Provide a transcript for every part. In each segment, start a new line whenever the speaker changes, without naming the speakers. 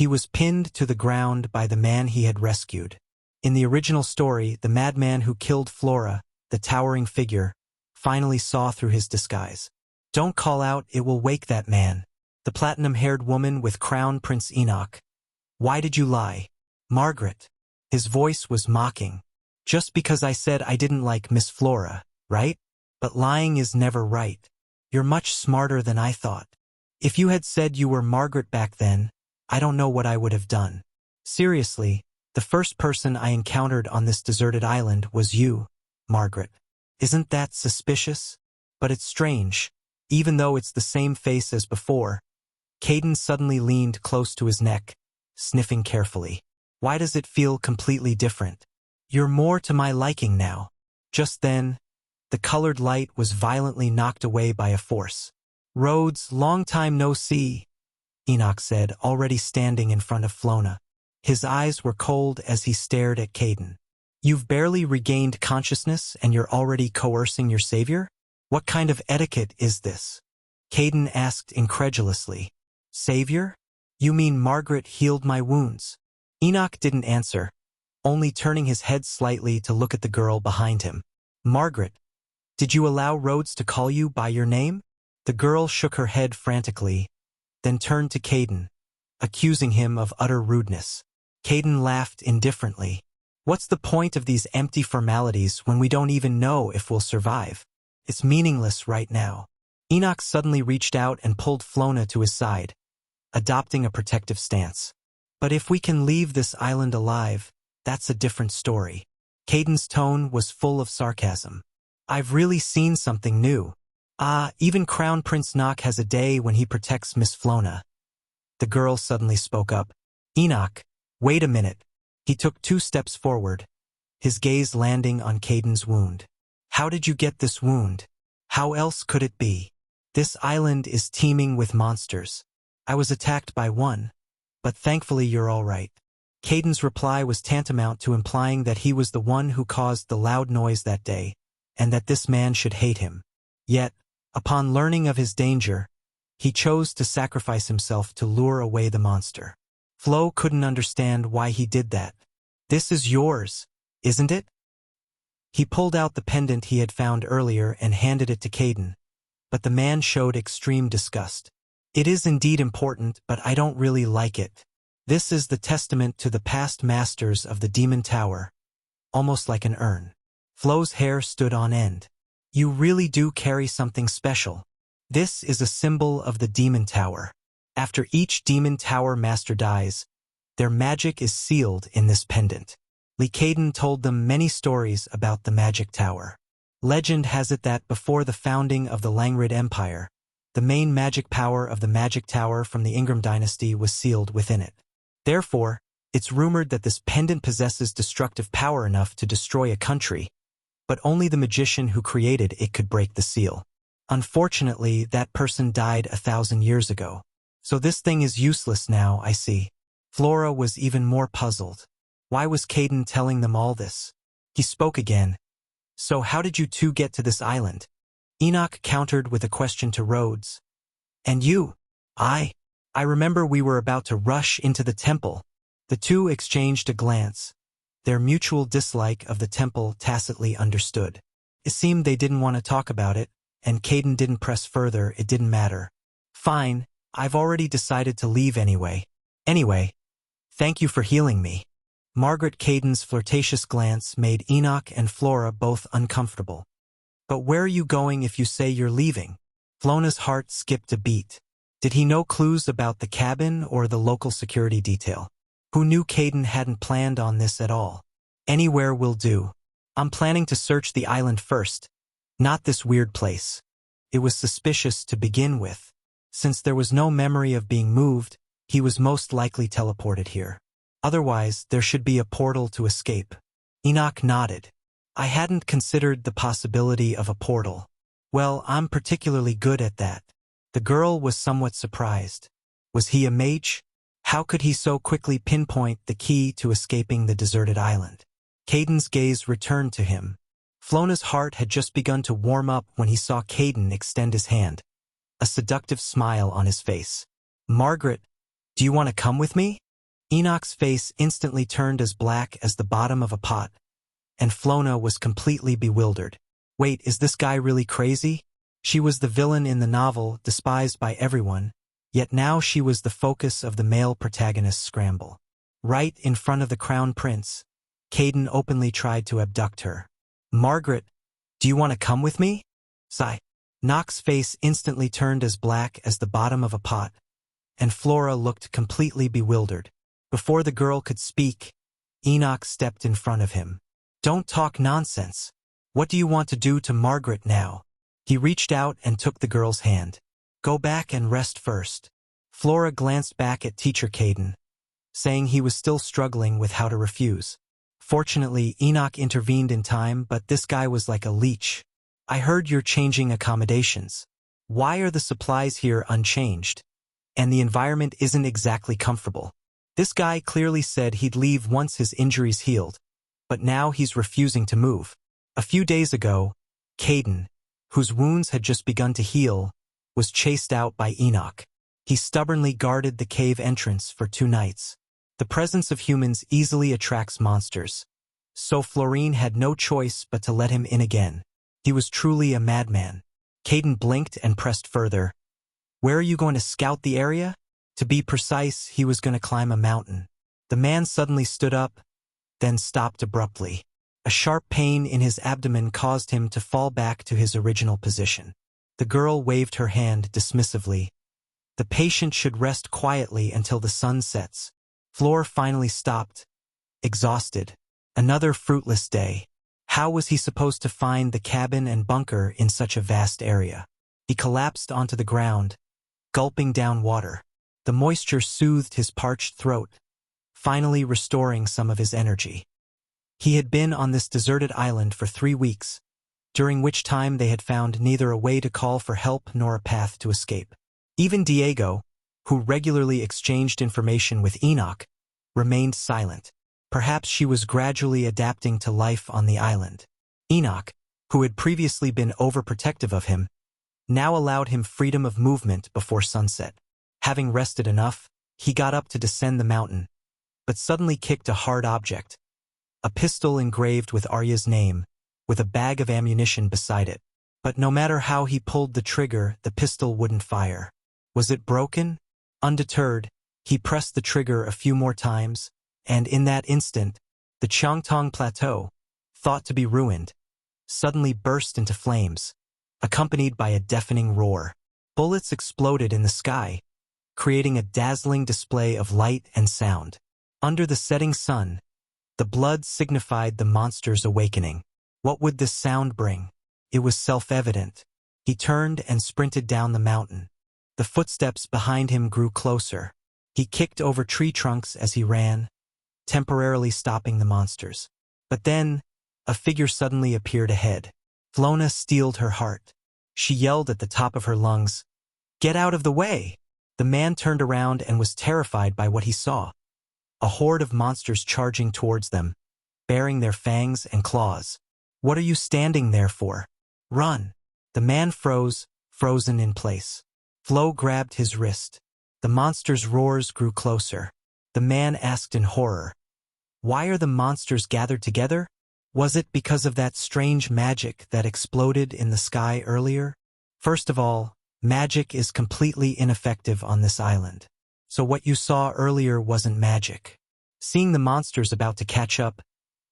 He was pinned to the ground by the man he had rescued. In the original story, the madman who killed Flora, the towering figure, finally saw through his disguise. "Don't call out, it will wake that man." The platinum-haired woman with Crown Prince Enoch. "Why did you lie? Margaret." His voice was mocking. "Just because I said I didn't like Miss Flora, right? But lying is never right. You're much smarter than I thought. If you had said you were Margaret back then, I don't know what I would have done. Seriously, the first person I encountered on this deserted island was you, Margaret. Isn't that suspicious? But it's strange. Even though it's the same face as before." Caden suddenly leaned close to his neck, sniffing carefully. "Why does it feel completely different? You're more to my liking now." Just then, the colored light was violently knocked away by a force. "Rhodes, long time no see," Enoch said, already standing in front of Flona. His eyes were cold as he stared at Caden. "You've barely regained consciousness and you're already coercing your savior? What kind of etiquette is this?" Caden asked incredulously. "Savior? You mean Margaret healed my wounds?" Enoch didn't answer, only turning his head slightly to look at the girl behind him. "Margaret, did you allow Rhodes to call you by your name?" The girl shook her head frantically, then turned to Caden, accusing him of utter rudeness. Caden laughed indifferently. "What's the point of these empty formalities when we don't even know if we'll survive? It's meaningless right now." Enoch suddenly reached out and pulled Flona to his side, adopting a protective stance. "But if we can leave this island alive, that's a different story." Caden's tone was full of sarcasm. "I've really seen something new. Even Crown Prince Nock has a day when he protects Miss Flona." The girl suddenly spoke up. "Enoch, wait a minute." He took 2 steps forward, his gaze landing on Caden's wound. "How did you get this wound? How else could it be? This island is teeming with monsters. I was attacked by one, but thankfully you're all right." Caden's reply was tantamount to implying that he was the one who caused the loud noise that day, and that this man should hate him. Yet, upon learning of his danger, he chose to sacrifice himself to lure away the monster. Flo couldn't understand why he did that. "This is yours, isn't it?" He pulled out the pendant he had found earlier and handed it to Caden, but the man showed extreme disgust. "It is indeed important, but I don't really like it. This is the testament to the past masters of the Demon Tower, almost like an urn." Flo's hair stood on end. "You really do carry something special. This is a symbol of the Demon Tower. After each Demon Tower master dies, their magic is sealed in this pendant." Caden told them many stories about the Magic Tower. Legend has it that before the founding of the Langrid Empire, the main magic power of the Magic Tower from the Ingram dynasty was sealed within it. Therefore, it's rumored that this pendant possesses destructive power enough to destroy a country, but only the magician who created it could break the seal. Unfortunately, that person died 1,000 years ago. So this thing is useless now, I see. Flora was even more puzzled. Why was Caden telling them all this? He spoke again. "So how did you two get to this island?" Enoch countered with a question to Rhodes. "And you?" I remember we were about to rush into the temple." The two exchanged a glance, their mutual dislike of the temple tacitly understood. It seemed they didn't want to talk about it, and Caden didn't press further. It didn't matter. "Fine, I've already decided to leave anyway. Anyway, thank you for healing me." Margaret Caden's flirtatious glance made Enoch and Flora both uncomfortable. "But where are you going if you say you're leaving?" Flona's heart skipped a beat. Did he know clues about the cabin or the local security detail? Who knew Caden hadn't planned on this at all? "Anywhere will do. I'm planning to search the island first, not this weird place." It was suspicious to begin with. Since there was no memory of being moved, he was most likely teleported here. Otherwise, there should be a portal to escape. Enoch nodded. "I hadn't considered the possibility of a portal." "Well, I'm particularly good at that." The girl was somewhat surprised. Was he a mage? How could he so quickly pinpoint the key to escaping the deserted island? Caden's gaze returned to him. Flona's heart had just begun to warm up when he saw Caden extend his hand, a seductive smile on his face. "Margaret, do you want to come with me?" Enoch's face instantly turned as black as the bottom of a pot, and Flona was completely bewildered. Wait, is this guy really crazy? She was the villain in the novel, despised by everyone, yet now she was the focus of the male protagonist's scramble. Right in front of the crown prince, Caden openly tried to abduct her. Margaret, do you want to come with me? Sigh. Nox's face instantly turned as black as the bottom of a pot, and Flora looked completely bewildered. Before the girl could speak, Enoch stepped in front of him. Don't talk nonsense. What do you want to do to Margaret now? He reached out and took the girl's hand. Go back and rest first. Flora glanced back at teacher Caden, saying he was still struggling with how to refuse. Fortunately, Enoch intervened in time, but this guy was like a leech. I heard you're changing accommodations. Why are the supplies here unchanged? And the environment isn't exactly comfortable. This guy clearly said he'd leave once his injuries healed, but now he's refusing to move. A few days ago, Caden, whose wounds had just begun to heal, was chased out by Enoch. He stubbornly guarded the cave entrance for 2 nights. The presence of humans easily attracts monsters, so Florine had no choice but to let him in again. He was truly a madman. Caden blinked and pressed further. Where are you going to scout the area? To be precise, he was going to climb a mountain. The man suddenly stood up, then stopped abruptly. A sharp pain in his abdomen caused him to fall back to his original position. The girl waved her hand dismissively. The patient should rest quietly until the sun sets. Flor finally stopped, exhausted. Another fruitless day. How was he supposed to find the cabin and bunker in such a vast area? He collapsed onto the ground, gulping down water. The moisture soothed his parched throat, finally restoring some of his energy. He had been on this deserted island for 3 weeks, during which time they had found neither a way to call for help nor a path to escape. Even Diego, who regularly exchanged information with Enoch, remained silent. Perhaps she was gradually adapting to life on the island. Enoch, who had previously been overprotective of him, now allowed him freedom of movement before sunset. Having rested enough, he got up to descend the mountain, but suddenly kicked a hard object. A pistol engraved with Arya's name, with a bag of ammunition beside it. But no matter how he pulled the trigger, the pistol wouldn't fire. Was it broken? Undeterred, he pressed the trigger a few more times, and in that instant, the Changtong Plateau, thought to be ruined, suddenly burst into flames, accompanied by a deafening roar. Bullets exploded in the sky, creating a dazzling display of light and sound. Under the setting sun, the blood signified the monster's awakening. What would this sound bring? It was self-evident. He turned and sprinted down the mountain. The footsteps behind him grew closer. He kicked over tree trunks as he ran, temporarily stopping the monsters. But then, a figure suddenly appeared ahead. Flona steeled her heart. She yelled at the top of her lungs, "Get out of the way!" The man turned around and was terrified by what he saw. A horde of monsters charging towards them, baring their fangs and claws. "What are you standing there for? Run!" The man froze, frozen in place. Flo grabbed his wrist. The monsters' roars grew closer. The man asked in horror, "Why are the monsters gathered together? Was it because of that strange magic that exploded in the sky earlier?" First of all, magic is completely ineffective on this island. So what you saw earlier wasn't magic. Seeing the monsters about to catch up,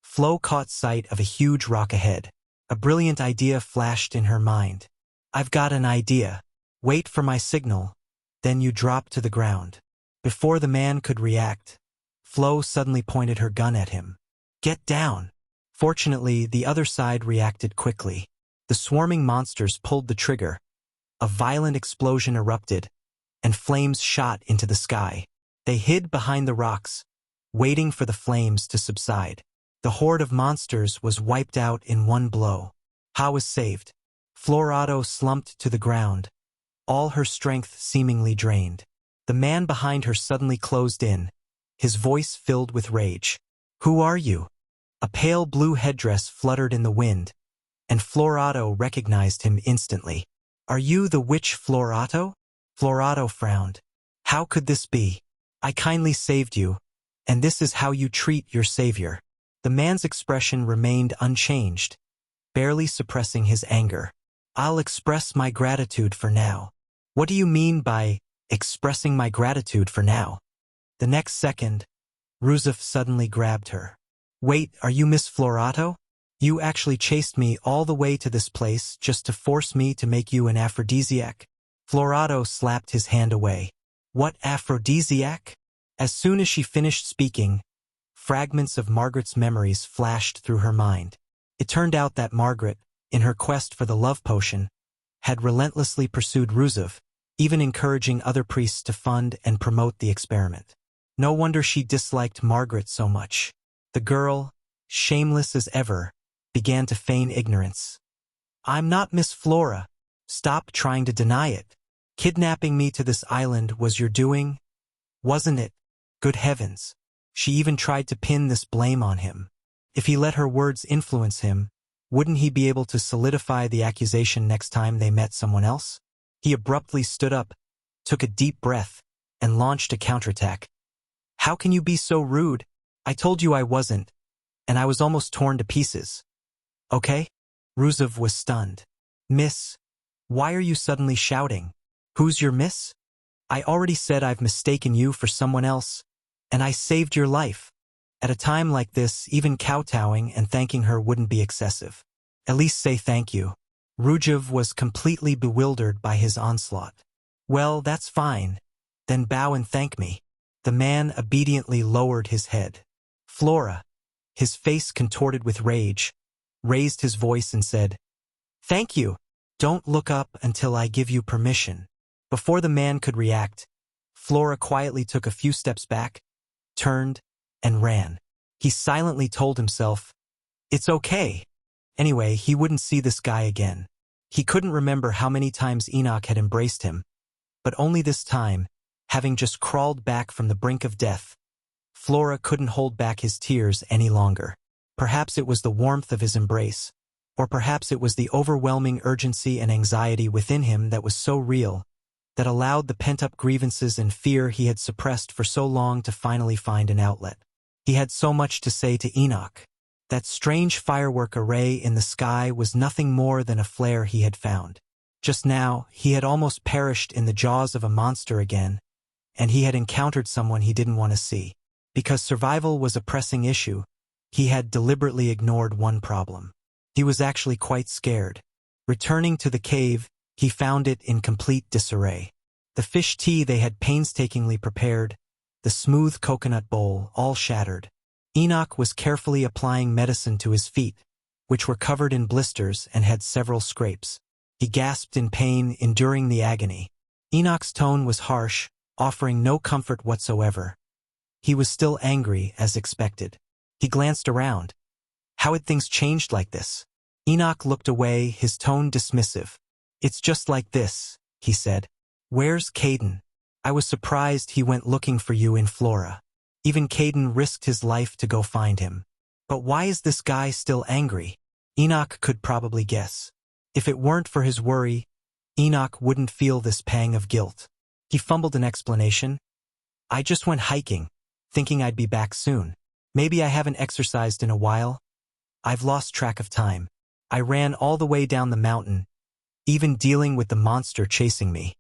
Flo caught sight of a huge rock ahead. A brilliant idea flashed in her mind. "I've got an idea. Wait for my signal, then you drop to the ground." Before the man could react, Flo suddenly pointed her gun at him. "Get down!" Fortunately, the other side reacted quickly. The swarming monsters pulled the trigger. A violent explosion erupted, and flames shot into the sky. They hid behind the rocks, waiting for the flames to subside. The horde of monsters was wiped out in one blow. Ha was saved. Florado slumped to the ground, all her strength seemingly drained. The man behind her suddenly closed in, his voice filled with rage. "Who are you?" A pale blue headdress fluttered in the wind, and Florado recognized him instantly. "Are you the witch Florado?" Florado frowned. "How could this be? I kindly saved you, And this is how you treat your savior. The man's expression remained unchanged, barely suppressing his anger. I'll express my gratitude for now. What do you mean by expressing my gratitude for now? The next second, Rusev suddenly grabbed her. Wait, are you Miss Florato? You actually chased me all the way to this place just to force me to make you an aphrodisiac? Florato slapped his hand away. What aphrodisiac? As soon as she finished speaking, fragments of Margaret's memories flashed through her mind. It turned out that Margaret, in her quest for the love potion, had relentlessly pursued Rusev, even encouraging other priests to fund and promote the experiment. No wonder she disliked Margaret so much. The girl, shameless as ever, began to feign ignorance. I'm not Miss Flora. Stop trying to deny it. Kidnapping me to this island was your doing, wasn't it? Good heavens. She even tried to pin this blame on him. If he let her words influence him, wouldn't he be able to solidify the accusation next time they met someone else? He abruptly stood up, took a deep breath, and launched a counterattack. How can you be so rude? I told you I wasn't, and I was almost torn to pieces. Okay? Rusev was stunned. Miss, why are you suddenly shouting? Who's your miss? I already said I've mistaken you for someone else, and I saved your life. At a time like this, even kowtowing and thanking her wouldn't be excessive. At least say thank you. Rusev was completely bewildered by his onslaught. Well, that's fine. Then bow and thank me. The man obediently lowered his head. Flora, his face contorted with rage, raised his voice and said, Thank you. Don't look up until I give you permission. Before the man could react, Flora quietly took a few steps back, turned, and ran. He silently told himself, it's okay. Anyway, he wouldn't see this guy again. He couldn't remember how many times Enoch had embraced him, but only this time, having just crawled back from the brink of death, Flora couldn't hold back his tears any longer. Perhaps it was the warmth of his embrace, or perhaps it was the overwhelming urgency and anxiety within him that was so real, that allowed the pent-up grievances and fear he had suppressed for so long to finally find an outlet. He had so much to say to Enoch. That strange firework array in the sky was nothing more than a flare he had found. Just now, he had almost perished in the jaws of a monster again, and he had encountered someone he didn't want to see. Because survival was a pressing issue, he had deliberately ignored one problem. He was actually quite scared. Returning to the cave, he found it in complete disarray. The fish tea they had painstakingly prepared, the smooth coconut bowl, all shattered. Enoch was carefully applying medicine to his feet, which were covered in blisters and had several scrapes. He gasped in pain, enduring the agony. Enoch's tone was harsh, offering no comfort whatsoever. He was still angry, as expected. He glanced around. How had things changed like this? Enoch looked away, his tone dismissive. It's just like this, he said. Where's Caden? I was surprised he went looking for you in Flora. Even Caden risked his life to go find him. But why is this guy still angry? Enoch could probably guess. If it weren't for his worry, Enoch wouldn't feel this pang of guilt. He fumbled an explanation. I just went hiking, thinking I'd be back soon. Maybe I haven't exercised in a while. I've lost track of time. I ran all the way down the mountain, even dealing with the monster chasing me.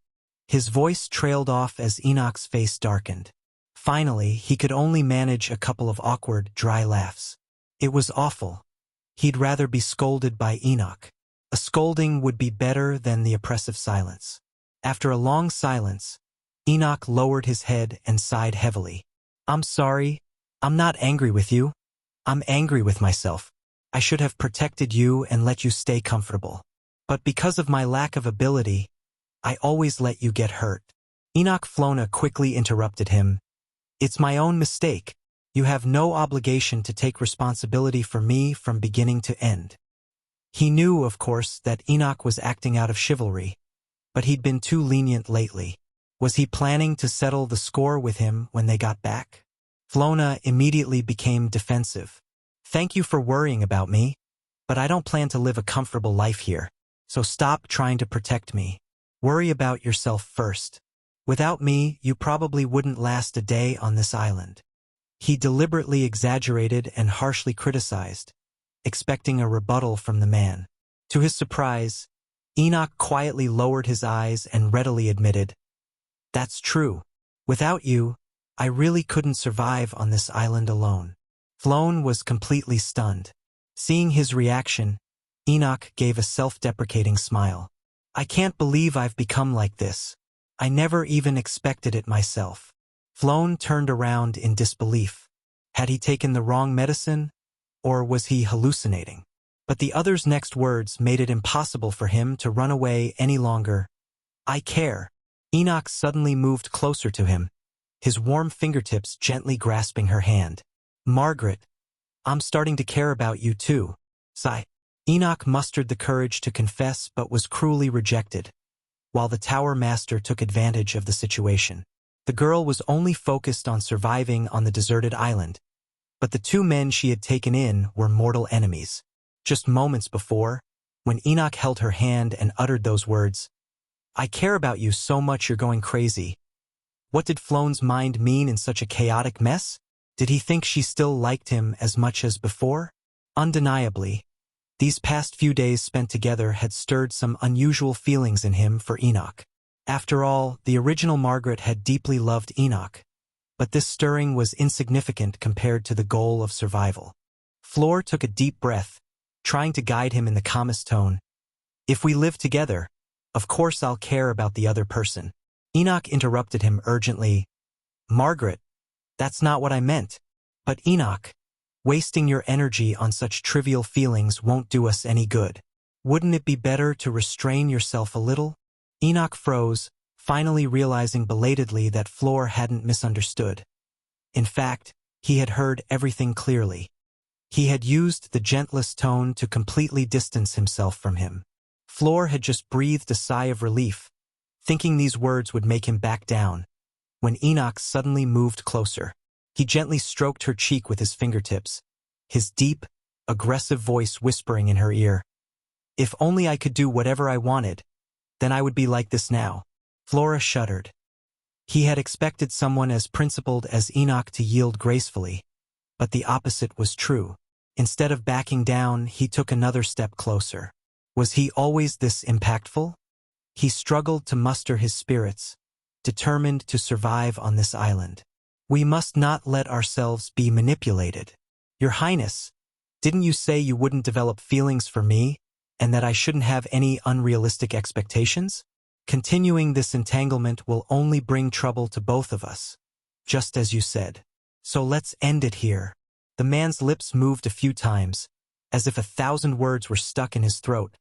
His voice trailed off as Enoch's face darkened. Finally, he could only manage a couple of awkward, dry laughs. It was awful. He'd rather be scolded by Enoch. A scolding would be better than the oppressive silence. After a long silence, Enoch lowered his head and sighed heavily. I'm sorry. I'm not angry with you. I'm angry with myself. I should have protected you and let you stay comfortable. But because of my lack of ability, I always let you get hurt. Enoch Flona quickly interrupted him. It's my own mistake. You have no obligation to take responsibility for me from beginning to end. He knew, of course, that Enoch was acting out of chivalry, but he'd been too lenient lately. Was he planning to settle the score with him when they got back? Flona immediately became defensive. Thank you for worrying about me, but I don't plan to live a comfortable life here, so stop trying to protect me. Worry about yourself first. Without me, you probably wouldn't last a day on this island. He deliberately exaggerated and harshly criticized, expecting a rebuttal from the man. To his surprise, Enoch quietly lowered his eyes and readily admitted, "That's true. Without you, I really couldn't survive on this island alone." Floan was completely stunned. Seeing his reaction, Enoch gave a self-deprecating smile. "I can't believe I've become like this. I never even expected it myself." Floan turned around in disbelief. Had he taken the wrong medicine, or was he hallucinating? But the other's next words made it impossible for him to run away any longer. "I care." Enoch suddenly moved closer to him, his warm fingertips gently grasping her hand. "Margaret, I'm starting to care about you too." Sigh. Enoch mustered the courage to confess but was cruelly rejected, while the tower master took advantage of the situation. The girl was only focused on surviving on the deserted island, but the two men she had taken in were mortal enemies. Just moments before, when Enoch held her hand and uttered those words, "I care about you so much you're going crazy," what did Floan's mind mean in such a chaotic mess? Did he think she still liked him as much as before? Undeniably, these past few days spent together had stirred some unusual feelings in him for Enoch. After all, the original Margaret had deeply loved Enoch, but this stirring was insignificant compared to the goal of survival. Floor took a deep breath, trying to guide him in the calmest tone. "If we live together, of course I'll care about the other person." Enoch interrupted him urgently. "Margaret, that's not what I meant." "But Enoch, wasting your energy on such trivial feelings won't do us any good. Wouldn't it be better to restrain yourself a little?" Enoch froze, finally realizing belatedly that Floor hadn't misunderstood. In fact, he had heard everything clearly. He had used the gentlest tone to completely distance himself from him. Floor had just breathed a sigh of relief, thinking these words would make him back down, when Enoch suddenly moved closer. He gently stroked her cheek with his fingertips, his deep, aggressive voice whispering in her ear, "If only I could do whatever I wanted, then I would be like this now." Flora shuddered. He had expected someone as principled as Enoch to yield gracefully, but the opposite was true. Instead of backing down, he took another step closer. Was he always this impactful? He struggled to muster his spirits, determined to survive on this island. "We must not let ourselves be manipulated. Your Highness, didn't you say you wouldn't develop feelings for me, and that I shouldn't have any unrealistic expectations? Continuing this entanglement will only bring trouble to both of us, just as you said. So let's end it here." The man's lips moved a few times, as if 1,000 words were stuck in his throat,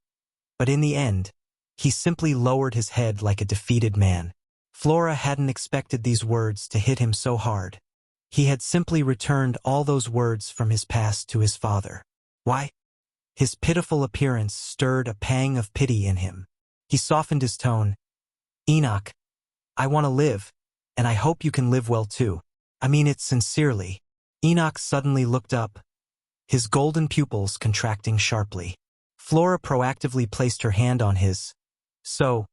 but in the end, he simply lowered his head like a defeated man. Flora hadn't expected these words to hit him so hard. He had simply returned all those words from his past to his father. Why? His pitiful appearance stirred a pang of pity in him. He softened his tone. "Enoch, I want to live, and I hope you can live well too. I mean it sincerely." Enoch suddenly looked up, his golden pupils contracting sharply. Flora proactively placed her hand on his. "So,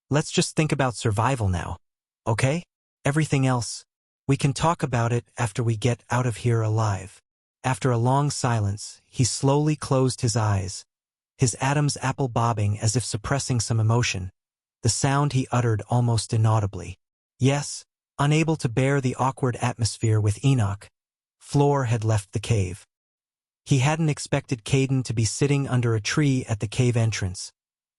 let's just think about survival now, okay? Everything else, we can talk about it after we get out of here alive." After a long silence, he slowly closed his eyes, his Adam's apple bobbing as if suppressing some emotion, the sound he uttered almost inaudibly. Yes, unable to bear the awkward atmosphere with Enoch, Floor had left the cave. He hadn't expected Caden to be sitting under a tree at the cave entrance,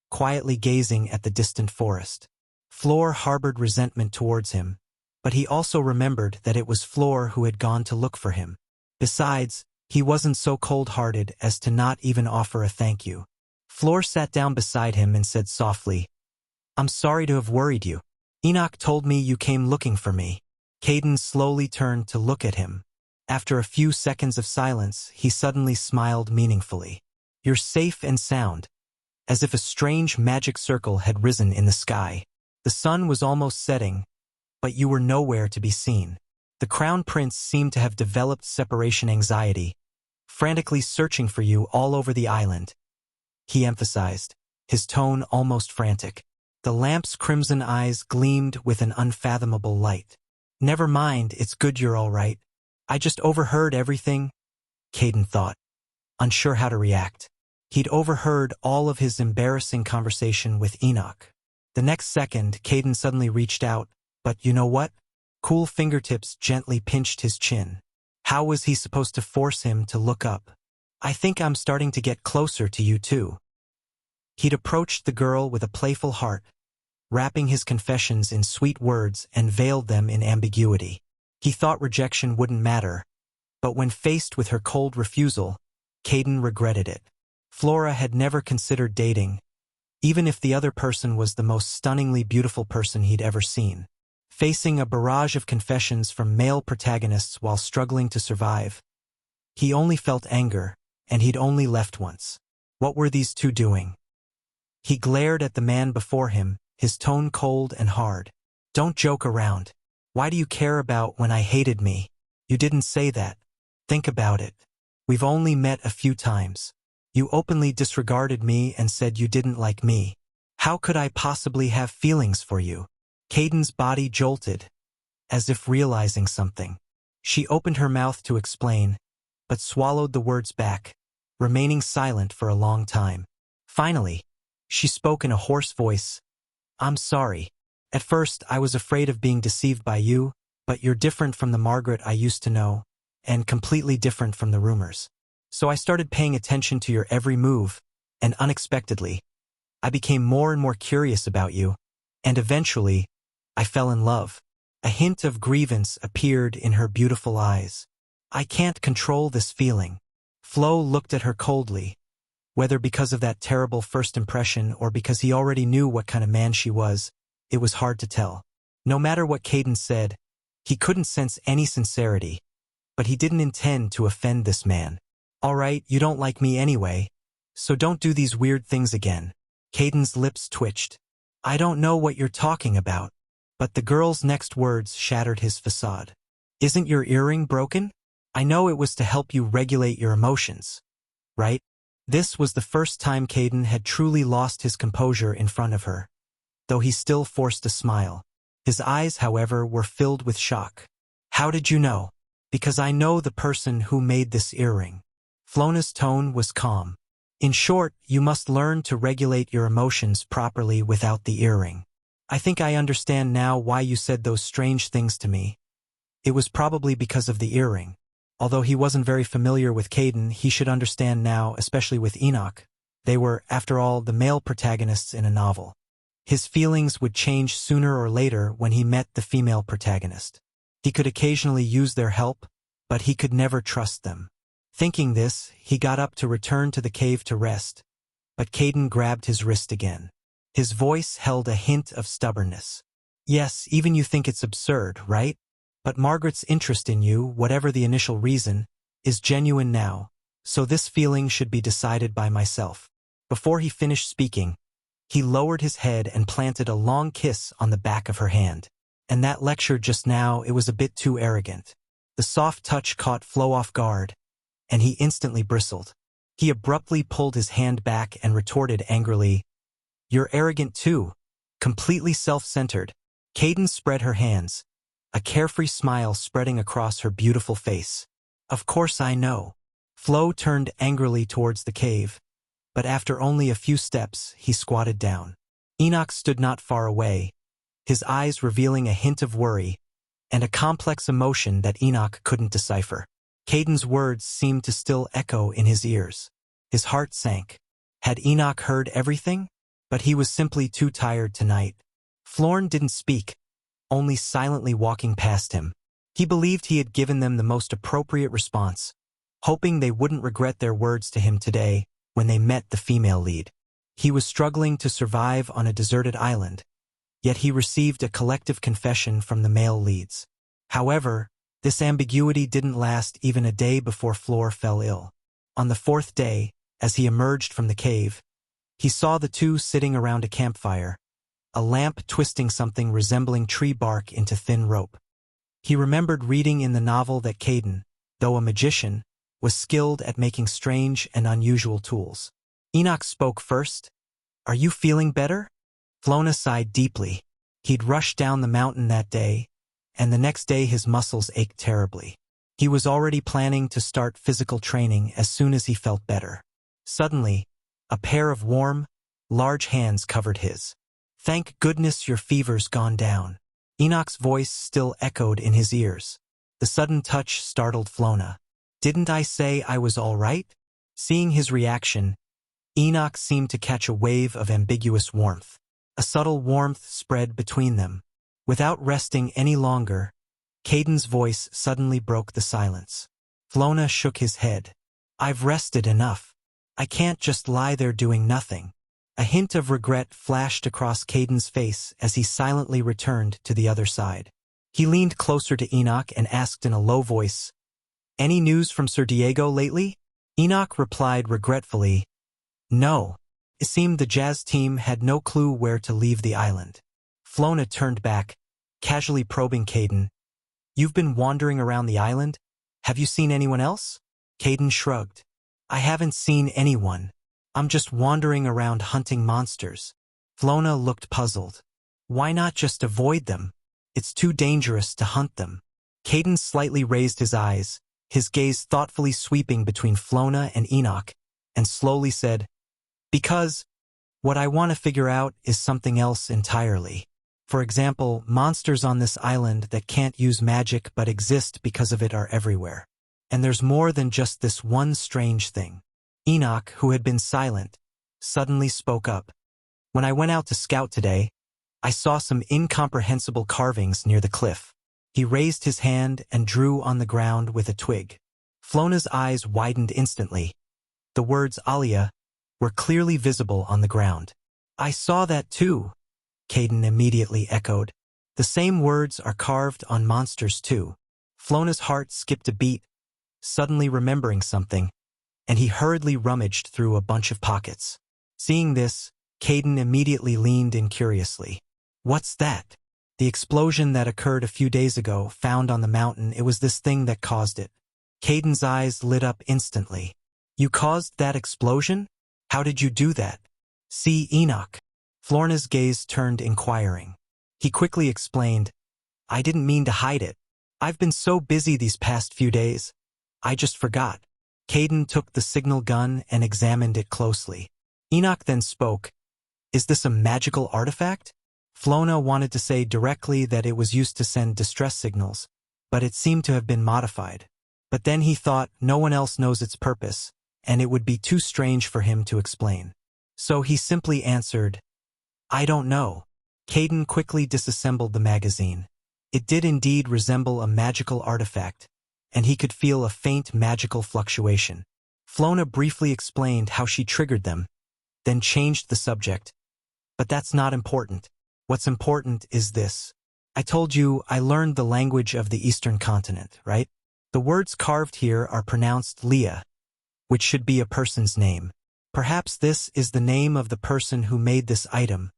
quietly gazing at the distant forest. Floor harbored resentment towards him, but he also remembered that it was Floor who had gone to look for him. Besides, he wasn't so cold-hearted as to not even offer a thank you. Floor sat down beside him and said softly, "I'm sorry to have worried you. Enoch told me you came looking for me." Caden slowly turned to look at him. After a few seconds of silence, he suddenly smiled meaningfully. "You're safe and sound," as if a strange magic circle had risen in the sky. The sun was almost setting, but you were nowhere to be seen. The Crown Prince seemed to have developed separation anxiety, frantically searching for you all over the island. He emphasized, his tone almost frantic. The lamp's crimson eyes gleamed with an unfathomable light. "Never mind, it's good you're all right. I just overheard everything, Caden thought, unsure how to react. He'd overheard all of his embarrassing conversation with Enoch. The next second, Caden suddenly reached out, but you know what? Cool fingertips gently pinched his chin. How was he supposed to force him to look up? I think I'm starting to get closer to you too. He'd approached the girl with a playful heart, wrapping his confessions in sweet words and veiled them in ambiguity. He thought rejection wouldn't matter, but when faced with her cold refusal, Caden regretted it. Flora had never considered dating, even if the other person was the most stunningly beautiful person he'd ever seen. Facing a barrage of confessions from male protagonists while struggling to survive, he only felt anger, and he'd only left once. What were these two doing? He glared at the man before him, his tone cold and hard. Don't joke around. Why do you care about when I hated me? You didn't say that. Think about it. We've only met a few times. You openly disregarded me and said you didn't like me. How could I possibly have feelings for you? Caden's body jolted, as if realizing something. She opened her mouth to explain, but swallowed the words back, remaining silent for a long time. Finally, she spoke in a hoarse voice. I'm sorry. At first, I was afraid of being deceived by you, but you're different from the Margaret I used to know, and completely different from the rumors. So I started paying attention to your every move, and unexpectedly, I became more and more curious about you, and eventually, I fell in love. A hint of grievance appeared in her beautiful eyes. I can't control this feeling. Flo looked at her coldly, whether because of that terrible first impression or because he already knew what kind of man she was, it was hard to tell. No matter what Caden said, he couldn't sense any sincerity, but he didn't intend to offend this man. All right, you don't like me anyway, so don't do these weird things again. Caden's lips twitched. I don't know what you're talking about. But the girl's next words shattered his facade. Isn't your earring broken? I know it was to help you regulate your emotions, right? This was the first time Caden had truly lost his composure in front of her, though he still forced a smile. His eyes, however, were filled with shock. How did you know? Because I know the person who made this earring. Flona's tone was calm. In short, you must learn to regulate your emotions properly without the earring. I think I understand now why you said those strange things to me. It was probably because of the earring. Although he wasn't very familiar with Caden, he should understand now, especially with Enoch. They were, after all, the male protagonists in a novel. His feelings would change sooner or later when he met the female protagonist. He could occasionally use their help, but he could never trust them. Thinking this, he got up to return to the cave to rest, but Caden grabbed his wrist again. His voice held a hint of stubbornness. Yes, even you think it's absurd, right? But Margaret's interest in you, whatever the initial reason, is genuine now, so this feeling should be decided by myself. Before he finished speaking, he lowered his head and planted a long kiss on the back of her hand. And that lecture just now, it was a bit too arrogant. The soft touch caught Flo off guard, and he instantly bristled. He abruptly pulled his hand back and retorted angrily, You're arrogant too, completely self-centered. Caden spread her hands, a carefree smile spreading across her beautiful face. Of course I know. Flo turned angrily towards the cave, but after only a few steps, he squatted down. Enoch stood not far away, his eyes revealing a hint of worry and a complex emotion that Enoch couldn't decipher. Caden's words seemed to still echo in his ears. His heart sank. Had Enoch heard everything? But he was simply too tired tonight. Florn didn't speak, only silently walking past him. He believed he had given them the most appropriate response, hoping they wouldn't regret their words to him today when they met the female lead. He was struggling to survive on a deserted island, yet he received a collective confession from the male leads. However, this ambiguity didn't last even a day before Flor fell ill. On the fourth day, as he emerged from the cave, he saw the two sitting around a campfire, a lamp twisting something resembling tree bark into thin rope. He remembered reading in the novel that Caden, though a magician, was skilled at making strange and unusual tools. Enoch spoke first. Are you feeling better? Flona sighed deeply. He'd rushed down the mountain that day, and the next day his muscles ached terribly. He was already planning to start physical training as soon as he felt better. Suddenly, a pair of warm, large hands covered his. "Thank goodness your fever's gone down." Enoch's voice still echoed in his ears. The sudden touch startled Flona. "Didn't I say I was all right?" Seeing his reaction, Enoch seemed to catch a wave of ambiguous warmth. A subtle warmth spread between them. Without resting any longer, Caden's voice suddenly broke the silence. Flona shook his head. "I've rested enough. I can't just lie there doing nothing." A hint of regret flashed across Caden's face as he silently returned to the other side. He leaned closer to Enoch and asked in a low voice, "Any news from Sir Diego lately?" Enoch replied regretfully, "No." It seemed the jazz team had no clue where to leave the island. Flona turned back, casually probing Caden. "You've been wandering around the island? Have you seen anyone else?" Caden shrugged. "I haven't seen anyone. I'm just wandering around hunting monsters." Flona looked puzzled. "Why not just avoid them? It's too dangerous to hunt them." Caden slightly raised his eyes, his gaze thoughtfully sweeping between Flona and Enoch, and slowly said, "Because what I want to figure out is something else entirely. For example, monsters on this island that can't use magic but exist because of it are everywhere. And there's more than just this one strange thing." Enoch, who had been silent, suddenly spoke up. "When I went out to scout today, I saw some incomprehensible carvings near the cliff." He raised his hand and drew on the ground with a twig. Flona's eyes widened instantly. The words Alia were clearly visible on the ground. "I saw that too," Caden immediately echoed. "The same words are carved on monsters too." Flona's heart skipped a beat, suddenly remembering something, and he hurriedly rummaged through a bunch of pockets. Seeing this, Caden immediately leaned in curiously. "What's that?" "The explosion that occurred a few days ago, found on the mountain, it was this thing that caused it." Caden's eyes lit up instantly. "You caused that explosion? How did you do that?" "See, Enoch." Flona's gaze turned inquiring. He quickly explained, "I didn't mean to hide it. I've been so busy these past few days. I just forgot." Caden took the signal gun and examined it closely. Enoch then spoke, "Is this a magical artifact?" Flona wanted to say directly that it was used to send distress signals, but it seemed to have been modified. But then he thought no one else knows its purpose, and it would be too strange for him to explain. So he simply answered, "I don't know." Caden quickly disassembled the magazine. It did indeed resemble a magical artifact, and he could feel a faint magical fluctuation. Flona briefly explained how she triggered them, then changed the subject. "But that's not important. What's important is this. I told you I learned the language of the Eastern continent, right? The words carved here are pronounced Leah, which should be a person's name. Perhaps this is the name of the person who made this item,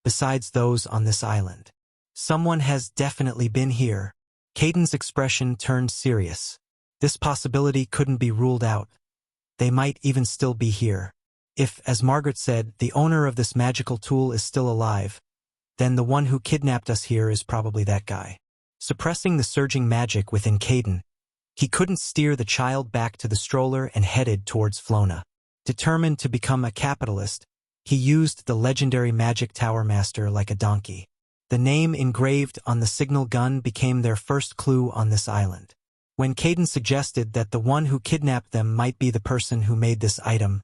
besides those on this island. Someone has definitely been here." Caden's expression turned serious. This possibility couldn't be ruled out. They might even still be here. If, as Margaret said, the owner of this magical tool is still alive, then the one who kidnapped us here is probably that guy. Suppressing the surging magic within Caden, he couldn't steer the child back to the stroller and headed towards Flona. Determined to become a capitalist, he used the legendary magic tower master like a donkey. The name engraved on the signal gun became their first clue on this island. When Caden suggested that the one who kidnapped them might be the person who made this item,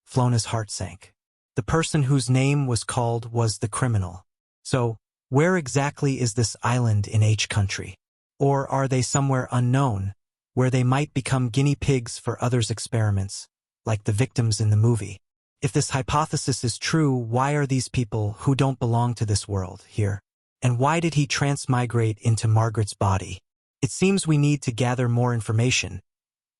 Flona's heart sank. The person whose name was called was the criminal. So, where exactly is this island in H country? Or are they somewhere unknown, where they might become guinea pigs for others' experiments, like the victims in the movie? If this hypothesis is true, why are these people who don't belong to this world here? And why did he transmigrate into Margaret's body? It seems we need to gather more information.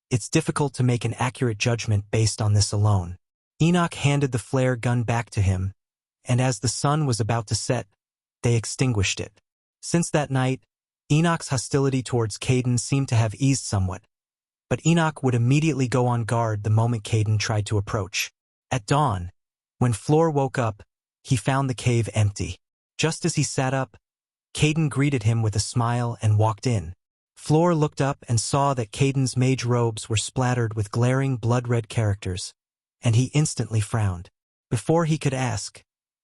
It's difficult to make an accurate judgment based on this alone. Enoch handed the flare gun back to him, and as the sun was about to set, they extinguished it. Since that night, Enoch's hostility towards Caden seemed to have eased somewhat, but Enoch would immediately go on guard the moment Caden tried to approach. At dawn, when Floor woke up, he found the cave empty. Just as he sat up, Caden greeted him with a smile and walked in. Floor looked up and saw that Caden's mage robes were splattered with glaring blood-red characters, and he instantly frowned. Before he could ask,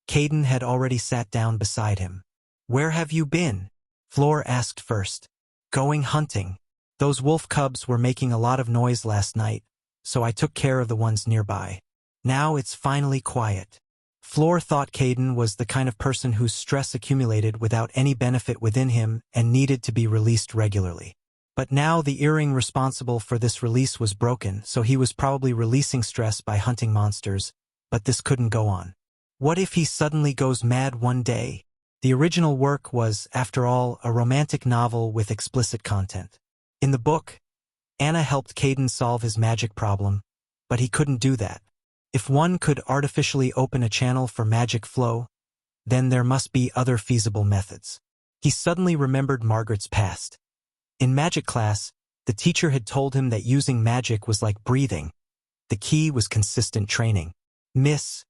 Caden had already sat down beside him. "Where have you been?" Floor asked first. "Going hunting. Those wolf cubs were making a lot of noise last night, so I took care of the ones nearby. Now it's finally quiet." Floor thought Caden was the kind of person whose stress accumulated without any benefit within him and needed to be released regularly. But now the earring responsible for this release was broken, so he was probably releasing stress by hunting monsters, but this couldn't go on. What if he suddenly goes mad one day? The original work was, after all, a romantic novel with explicit content. In the book, Anna helped Caden solve his magic problem, but he couldn't do that. If one could artificially open a channel for magic flow, then there must be other feasible methods. He suddenly remembered Margaret's past. In magic class, the teacher had told him that using magic was like breathing. The key was consistent training. "Miss,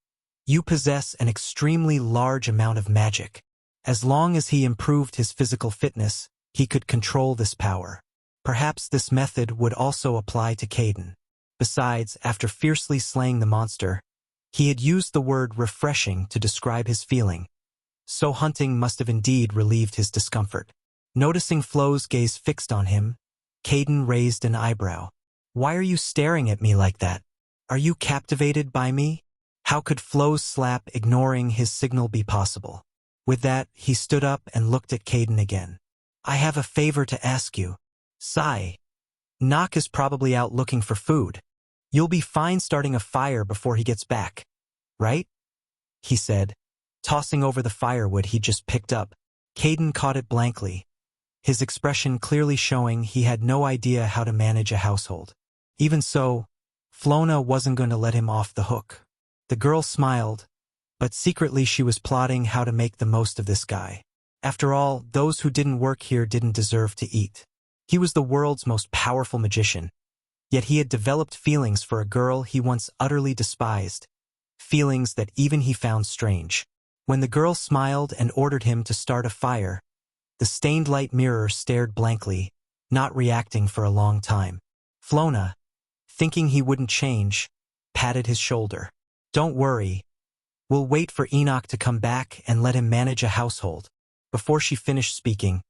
you possess an extremely large amount of magic. As long as he improved his physical fitness, he could control this power." Perhaps this method would also apply to Caden. Besides, after fiercely slaying the monster, he had used the word refreshing to describe his feeling. So hunting must have indeed relieved his discomfort. Noticing Flo's gaze fixed on him, Caden raised an eyebrow. "Why are you staring at me like that? Are you captivated by me?" How could Flo's slap ignoring his signal be possible? With that, he stood up and looked at Caden again. "I have a favor to ask you." "Sigh. Nock is probably out looking for food. You'll be fine starting a fire before he gets back, right?" he said, tossing over the firewood he just picked up. Caden caught it blankly, his expression clearly showing he had no idea how to manage a household. Even so, Flona wasn't going to let him off the hook. The girl smiled, but secretly she was plotting how to make the most of this guy. After all, those who didn't work here didn't deserve to eat. He was the world's most powerful magician, yet he had developed feelings for a girl he once utterly despised, feelings that even he found strange. When the girl smiled and ordered him to start a fire, the stained light mirror stared blankly, not reacting for a long time. Flona, thinking he wouldn't change, patted his shoulder. "Don't worry. We'll wait for Enoch to come back and let him manage a household." Before she finished speaking,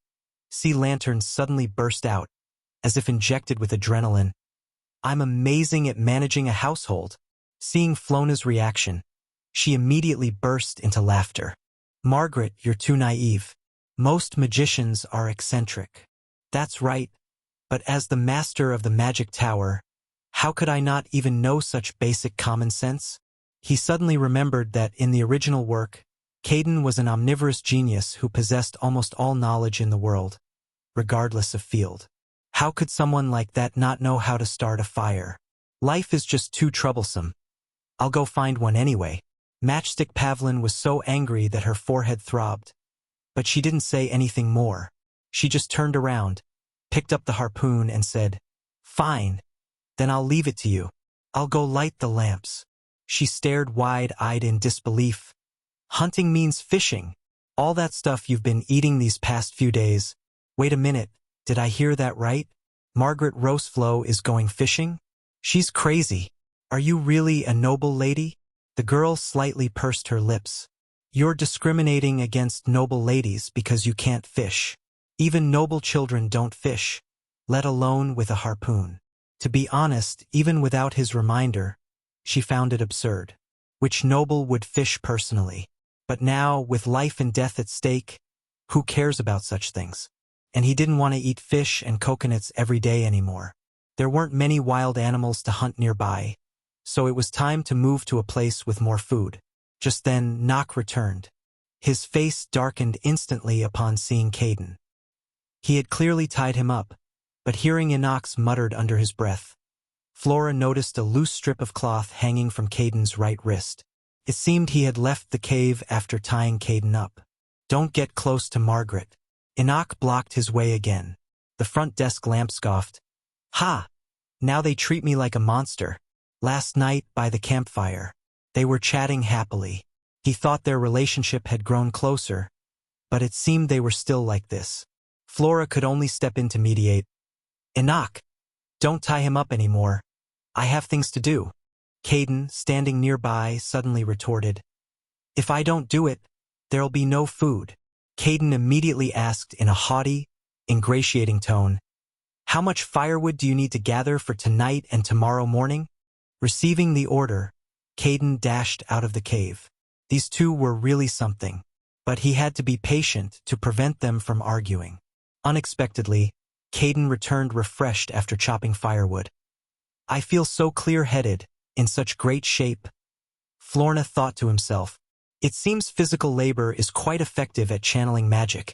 Sea Lantern suddenly burst out, as if injected with adrenaline. "I'm amazing at managing a household." Seeing Flona's reaction, she immediately burst into laughter. "Margaret, you're too naive. Most magicians are eccentric." "That's right, but as the master of the magic tower, how could I not even know such basic common sense?" He suddenly remembered that in the original work, Caden was an omnivorous genius who possessed almost all knowledge in the world, regardless of field. How could someone like that not know how to start a fire? "Life is just too troublesome. I'll go find one anyway." Matchstick Pavlin was so angry that her forehead throbbed, but she didn't say anything more. She just turned around, picked up the harpoon and said, "Fine, then I'll leave it to you. I'll go light the lamps." She stared wide-eyed in disbelief. "Hunting means fishing. All that stuff you've been eating these past few days. Wait a minute, did I hear that right? Margaret Roseflo is going fishing? She's crazy. Are you really a noble lady?" The girl slightly pursed her lips. "You're discriminating against noble ladies because you can't fish. Even noble children don't fish, let alone with a harpoon." To be honest, even without his reminder, she found it absurd. Which noble would fish personally? But now, with life and death at stake, who cares about such things? And he didn't want to eat fish and coconuts every day anymore. There weren't many wild animals to hunt nearby, so it was time to move to a place with more food. Just then, Nock returned. His face darkened instantly upon seeing Caden. He had clearly tied him up, but hearing Enoch's muttered under his breath, Flora noticed a loose strip of cloth hanging from Caden's right wrist. It seemed he had left the cave after tying Caden up. "Don't get close to Margaret." Enoch blocked his way again. The front desk lamp scoffed. "Ha! Now they treat me like a monster." Last night, by the campfire, they were chatting happily. He thought their relationship had grown closer, but it seemed they were still like this. Flora could only step in to mediate. Enoch, don't tie him up anymore. I have things to do. Caden, standing nearby, suddenly retorted. If I don't do it, there'll be no food. Caden immediately asked in a haughty, ingratiating tone, how much firewood do you need to gather for tonight and tomorrow morning? Receiving the order, Caden dashed out of the cave. These two were really something, but he had to be patient to prevent them from arguing. Unexpectedly, Caden returned refreshed after chopping firewood. I feel so clear-headed, in such great shape. Florna thought to himself, it seems physical labor is quite effective at channeling magic.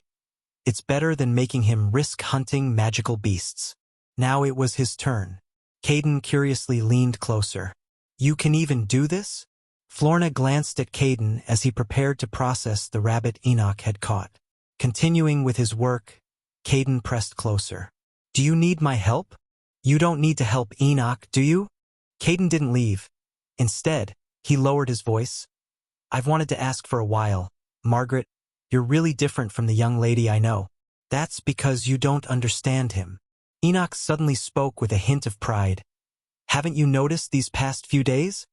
It's better than making him risk hunting magical beasts. Now it was his turn. Caden curiously leaned closer. You can even do this? Florna glanced at Caden as he prepared to process the rabbit Enoch had caught. Continuing with his work, Caden pressed closer. Do you need my help? You don't need to help Enoch, do you? Caden didn't leave. Instead, he lowered his voice. I've wanted to ask for a while, Margaret, you're really different from the young lady I know. That's because you don't understand him. Enoch suddenly spoke with a hint of pride. Haven't you noticed these past few days?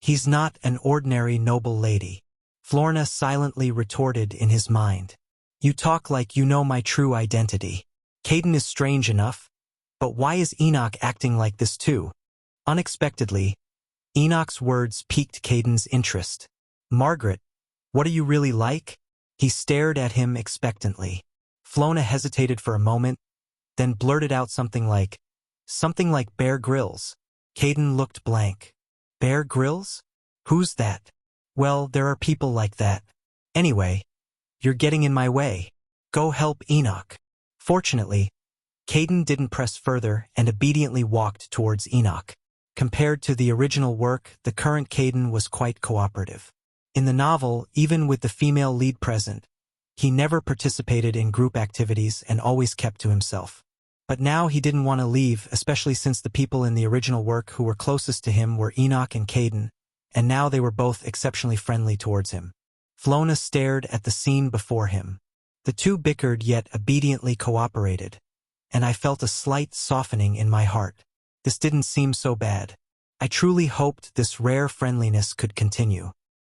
He's not an ordinary noble lady. Florna silently retorted in his mind. You talk like you know my true identity. Caden is strange enough, but why is Enoch acting like this too? Unexpectedly, Enoch's words piqued Caden's interest. Margaret, what are you really like? He stared at him expectantly. Florna hesitated for a moment, then blurted out something like Bear Grylls. Caden looked blank. Bear Grylls? Who's that? Well, there are people like that. Anyway, you're getting in my way. Go help Enoch. Fortunately, Caden didn't press further and obediently walked towards Enoch. Compared to the original work, the current Caden was quite cooperative. In the novel, even with the female lead present, he never participated in group activities and always kept to himself. But now he didn't want to leave, especially since the people in the original work who were closest to him were Enoch and Caden, and now they were both exceptionally friendly towards him. Florna stared at the scene before him. The two bickered yet obediently cooperated, and I felt a slight softening in my heart. This didn't seem so bad. I truly hoped this rare friendliness could continue.